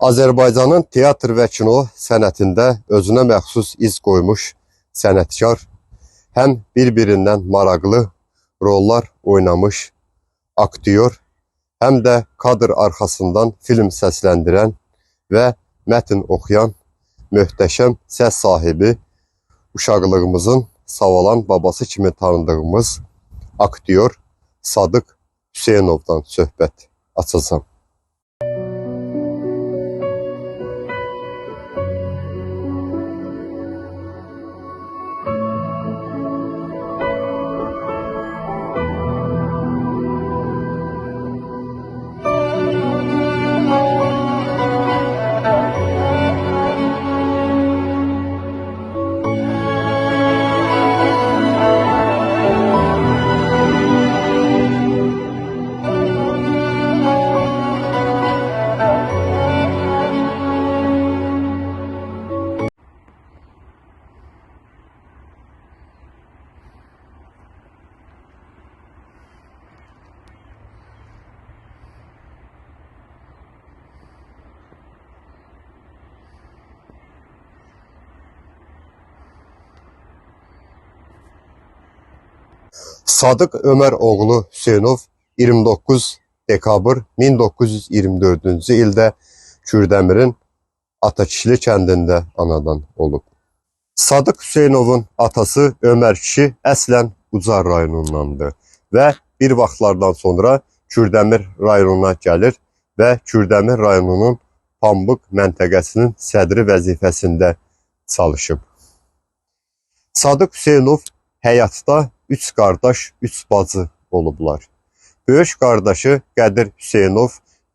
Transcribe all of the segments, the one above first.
Azərbaycanın teatr və kino sənətində özünə məxsus iz qoymuş sənətkar, həm bir-birindən maraqlı rollar oynamış aktyor, həm də kadr arxasından film səsləndirən və mətn oxuyan möhtəşəm səs sahibi, uşaqlığımızın savalan babası kimi tanıdığımız aktyor Sadıq Hüseynovdan söhbət açacağım. Sadıq Ömər oğlu Hüseynov 29 dekabr 1924-cü ildə Kürdəmirin Atakişli kəndində anadan olub. Sadıq Hüseynovun atası Ömər kişi əslən Ucar rayonundandır və bir vaxtlardan sonra Kürdəmir rayonuna gəlir və Kürdəmir rayonunun Pambıq məntəqəsinin sədri vəzifəsində çalışıb. Sadıq Hüseynov həyatda 3 qardaş, 3 bacı olublar. Böyük qardaşı Qədir Hüseynov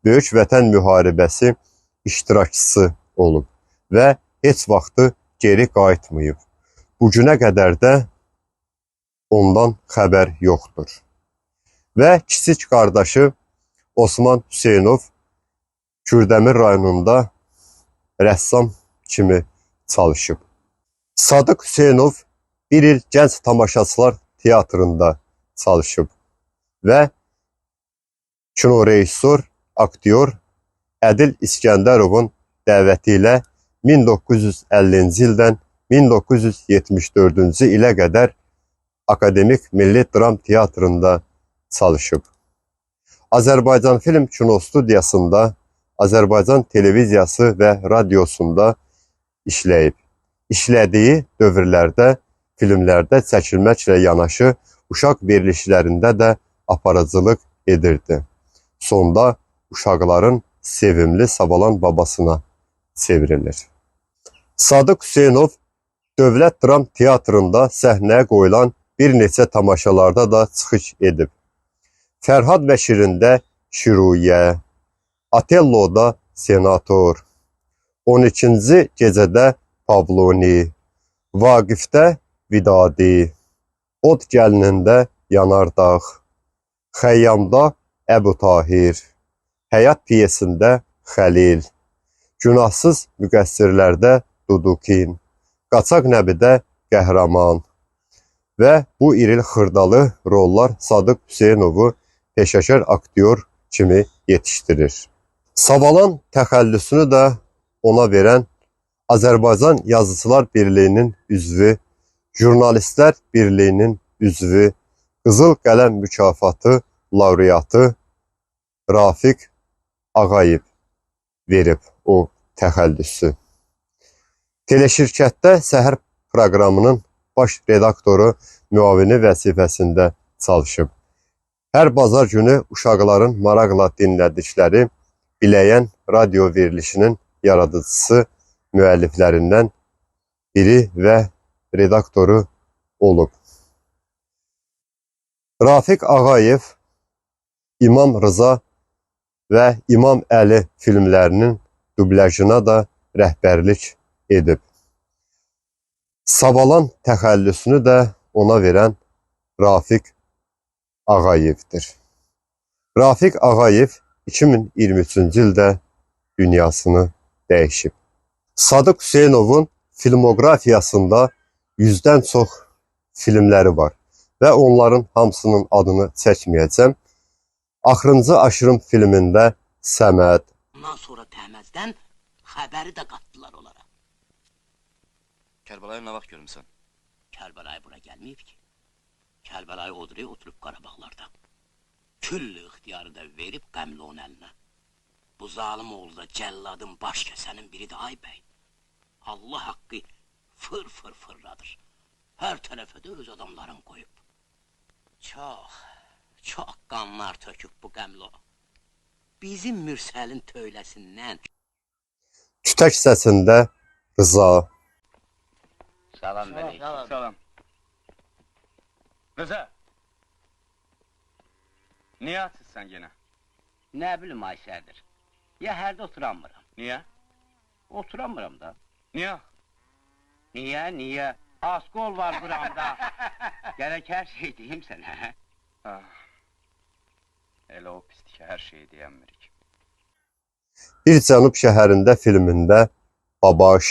Böyük Vətən müharibəsi iştirakçısı olub və heç vaxtı geri qayıtmayıb. Bugünə qədər də ondan xəbər yoxdur. Və kiçik qardaşı Osman Hüseynov Kürdəmir rayonunda rəssam kimi çalışıb. Sadıq Hüseynov bir il Gənc Tamaşaçılar Teatrında çalışıb və kino rejissor, aktyor Ədil İskəndərovun dəvəti ilə 1950-ci ildən 1974-cü ilə qədər Akademik Milli Dram Teatrında çalışıb. Azərbaycan Film Kino Studiyasında, Azərbaycan Televiziyası və Radiosunda işləyib. İşlədiyi dövrlərdə filmlərdə çəkilməklə yanaşı uşaq verilişlərində də aparıcılıq edirdi. Sonda uşaqların sevimli savalan babasına çevrilir. Sadıq Hüseynov Dövlət Dram Teatrında səhnəyə qoyulan bir neçə tamaşalarda da çıxış edib. Fərhad və Şirində Şiruyə, Otelloda Senator, 12-ci gecədə Pavloni, Vaqifdə Vidadi, Od gəlinində Yanardağ, Xəyyamda Əbu Tahir, Həyat piyesində Xəlil, Günahsız müqəssirlərdə Dudukin, Qaçaq Nəbidə Qəhrəman və bu iril xırdalı rollar Sadıq Hüseynovu peşəkar aktyor kimi yetişdirir. Savalan təxəllüsünü də ona verən Azərbaycan Yazıçılar Birliyinin üzvü, Jurnalistlər Birliyinin üzvü, Qızıl Qələm mükafatı laureatı Rafiq Ağayev verib o təxəllüsü. Teleşirkətdə Səhər proqramının baş redaktoru müavini vəzifəsində çalışıb. Hər bazar günü uşaqların maraqla dinlədikləri Biləyən radio verilişinin yaradıcısı müəlliflərindən biri və redaktoru olub. Rafiq Ağayev İmam Rıza və İmam Əli filmlərinin dublajına da rəhbərlik edib. Savalan təxəllüsünü də ona verən Rafiq Ağayevdir. Rafiq Ağayev 2023-cü ildə dünyasını dəyişib. Sadıq Hüseynovun filmografiyasında 100-dən çox filmləri var və onların hamısının adını çəkməyəcəm. Axırıncı Aşırım filmində Səməd, ondan sonra Təhməzdən Xəbəri də qatdılar onlara. Kərbəlayı nə vaxt görmüsən? Kərbəlayı bura gəlməyib ki. Kərbəlayı Odriyə oturub Qarabağlarda. Küllü ixtiyarı da verib qəmli onun əlinə. Bu zalim oğlu da cəlladın baş kəsənin biri də ay bəy. Allah haqqı fır fırladır. Hər tərəfə də öz adamların qoyub. Çox qanlar töküb bu qəmli o. Bizim Mürsəlin töyləsindən. Tütək səsində Rıza. Salam vereyim. Salam. Rıza. Niyə açırsan yenə? Nə bilim Ayşədir. Ya hərdə oturamıram. Niyə? Oturamıram da. Niyə? Niyə? Askol var buramda. Gərək hər şey deyim sənə. Elə o pislik hər şeyi deyəmirik. Bir Cənub şəhərində filmində Babaş.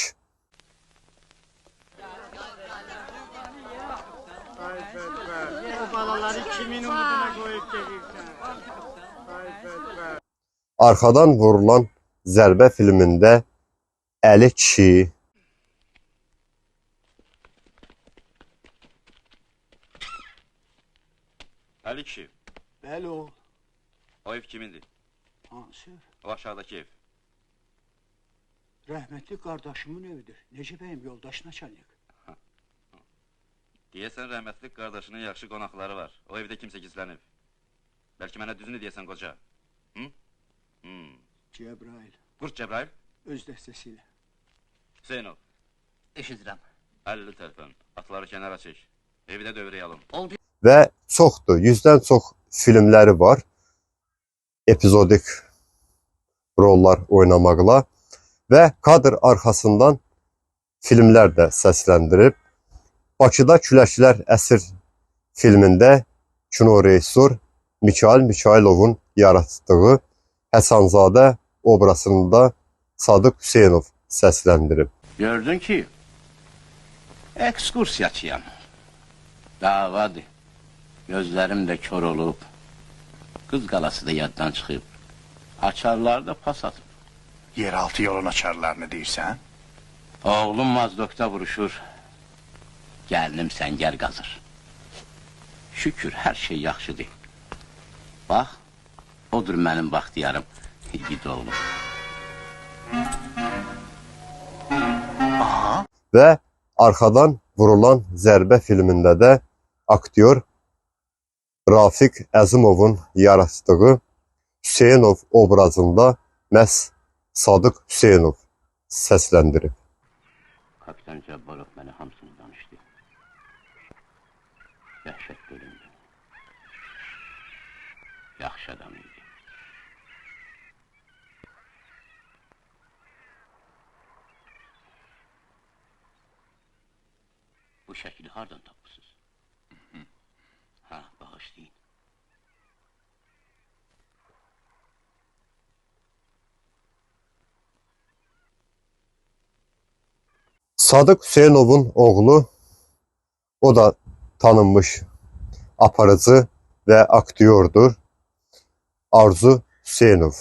O balaları kimin umuduna koyup gelirsen? Arxadan vurulan zərbə filmində Əli kişi. Əli kişi, Bəli o. o ev kimindir? Hansı? O aşağıdakı ev. Rəhmətli qardaşımın evidir. Necə bəyim yoldaş naçalnik? Deyəsən rəhmətli qardaşının yaxşı qonaqları var. O evdə kimsə gizlənib. Bəlkə mənə düzünü deyəsən qoca. Cəbrail. Qurt Cəbrail, Öz dəstəsiyle. Hüseynov, Eşidirəm. 50 tərpən, atları kənara çək. Evi də dövrəyalım. Və çoxdur, 100-dən çox filmləri var. Epizodik rollar oynamaqla və kadr arxasından filmlər də səsləndirib. Bakıda Küləklər əsir filmində kino rejissor Mikayıl Mikayılovun yaratdığı Həsənzadə obrazında Sadıq Hüseynov səsləndirib. Gördün ki, ekskursiyaçıyam. Davadır. Gözlərim də kör olub. Qız qalası da yaddan çıxıb. Açarlar da pas atıb. Yeraltı yolun açarlarını deyirsən? Oğlum Mazdokda vuruşur. Gəlinim səngər qazır. Şükür, hər şey yaxşıdır. Bax, odur mənim baxtiyarım. Gid oğlum. Və arxadan vurulan zərbə filmində də aktyor Rafiq Əzimovun yaratdığı Hüseynov obrazında məhz Sadıq Hüseynov səsləndirib. Kapitan Cabbarov mənə hamısını danışdı. Dəhşət bölündü. Yaxşı adam idi. Bu şəkili hardan tapmışsınız? Ha, bağışlayın. Sadıq Hüseynovun oğlu, o da tanınmış aparıcı və aktyordur. Arzu Hüseynov.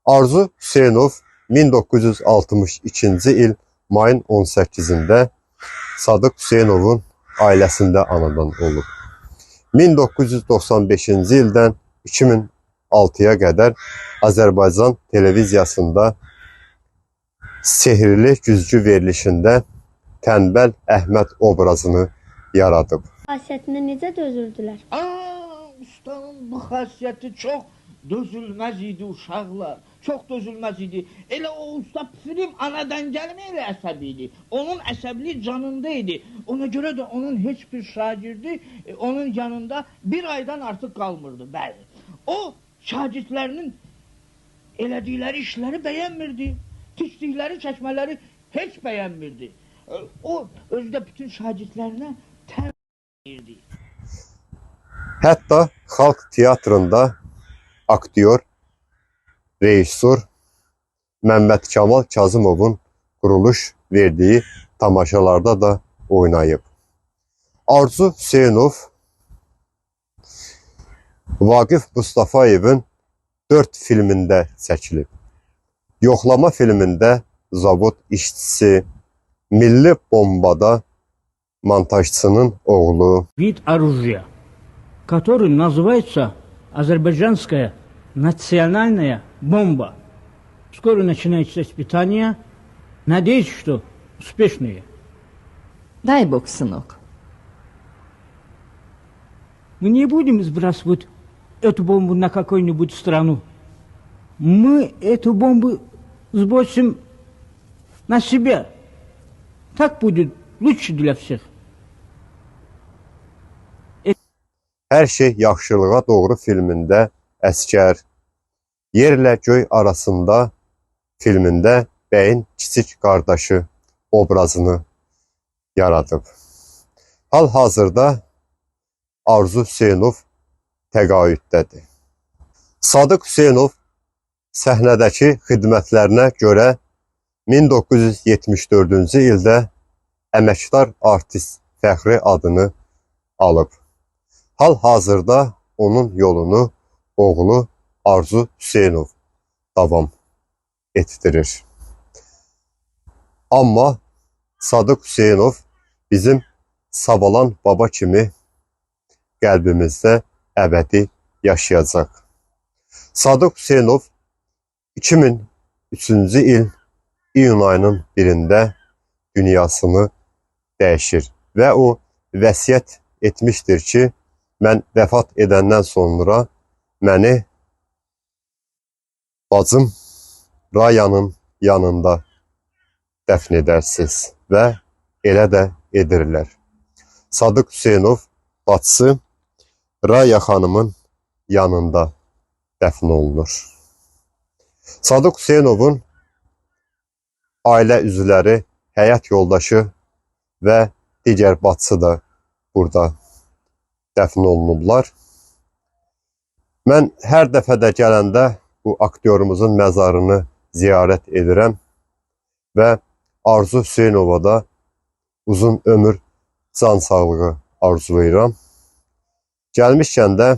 Arzu Hüseynov 1962-ci il mayın 18-də Sadıq Hüseynovun ailəsində anadan olub. 1995-ci ildən 2006-ya qədər Azərbaycan televiziyasında Sehirli Güzgü verilişində Tənbəl Əhməd obrazını yaradıb. Xasiyyətinə necə dözürdülər? Ustanın bu xasiyyəti çox dözülməz idi uşaqlar. Çox dözülməz idi. Elə o usta film anadan gəlməklə əsəbi idi. Onun əsəbliyi canında idi. Ona görə də onun heç bir şagirdi onun yanında bir aydan artıq qalmırdı. Bəli. O şagirdlərinin elədikləri işləri bəyənmirdi. Tikdikləri çəkmələri heç bəyənmirdi. O özdə bütün şagirdlərinə tərbiyələyirdi. Hətta xalq teatrında aktyor, rejissor Məmməd Kamal Kazımovun quruluş verdiyi tamaşalarda da oynayıb. Arzu Hüseynov Vaqif Mustafayevin 4 filmində çəkilib. Yoxlama filmində zavod işçisi, milli bombada montajçının oğlu, Вид оружия, который называется азербайджанская национальная бомба. Скоро начинается испытание. Надеюсь, что успешные. Дай бог, сынок. Мы не будем сбрасывать эту бомбу на какую-нибудь страну. Мы эту бомбу сбросим на себя. Так будет лучше для всех. Hər şey yaxşılığa doğru filmində əskər, yerlə göy arasında filmində bəyin kiçik qardaşı obrazını yaradıb. Hal-hazırda Arzu Hüseynov təqaüddədir. Sadıq Hüseynov səhnədəki xidmətlərinə görə 1974-cü ildə əməkdar artist fəxri adını alıb. Hal-hazırda onun yolunu oğlu Arzu Hüseynov davam etdirir. Amma Sadıq Hüseynov bizim Savalan baba kimi qəlbimizdə əbədi yaşayacaq. Sadıq Hüseynov 2003-cü il iyun ayının 1-də dünyasını dəyişir və o vəsiyyət etmişdir ki, mən vəfat edəndən sonra məni bacım Rayanın yanında dəfn edərsiniz və elə də edirlər. Sadıq Hüseynov bacısı Raya xanımın yanında dəfn olunur. Sadıq Hüseynovun ailə üzvləri, həyat yoldaşı və digər bacısı da burada dəfn olunublar. Mən hər dəfədə gələndə bu aktyorumuzun məzarını ziyarət edirəm və Arzu Hüseynova da uzun ömür, can sağlığı arzulayıram. Gəlmişkən də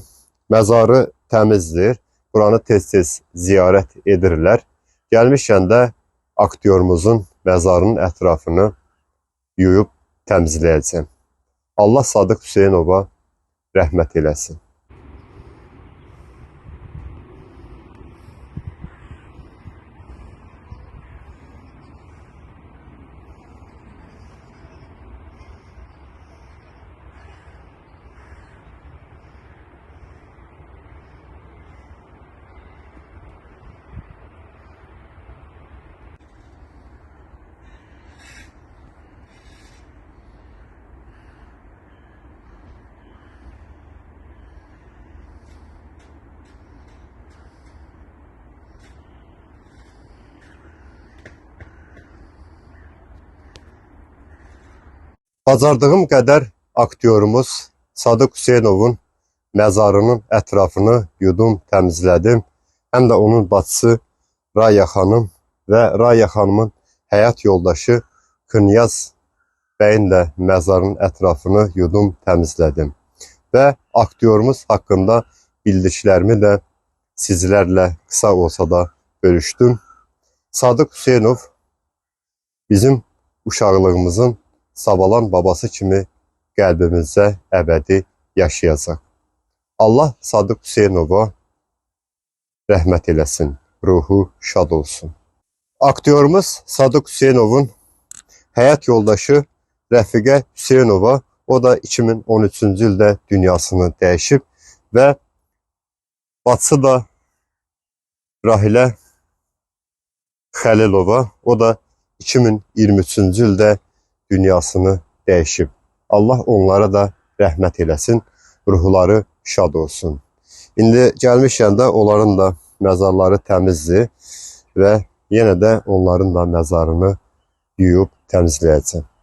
məzarı təmizdir, buranı tez-tez ziyarət edirlər. Gəlmişkən də aktyorumuzun məzarının ətrafını yuyub təmizləyəcəm. Allah Sadıq Hüseynova rəhmət eləsin. Bacardığım qədər aktyorumuz Sadıq Hüseynovun məzarının ətrafını yudum, təmizlədim. Həm də onun bacısı Raya xanım və Raya xanımın həyat yoldaşı Knyaz bəyin də məzarının ətrafını yudum, təmizlədim. Və aktyorumuz haqqında bildiklərimi də sizlərlə qısa olsa da bölüşdüm. Sadıq Hüseynov bizim uşaqlığımızın Savalan babası kimi qəlbimizdə əbədi yaşayacaq. Allah Sadıq Hüseynova rəhmət eləsin, ruhu şad olsun. Aktyorumuz Sadıq Hüseynovun həyat yoldaşı Rəfiqə Hüseynova, o da 2013-cü ildə dünyasını dəyişib və bacısı da Rahilə Xəlilova, o da 2023-cü ildə dünyasını dəyişib. Allah onlara da rəhmət eləsin, ruhları şad olsun. İndi gəlmişkən də onların da məzarları təmizdir və yenə də onların da məzarını yuyub təmizləyəcəm.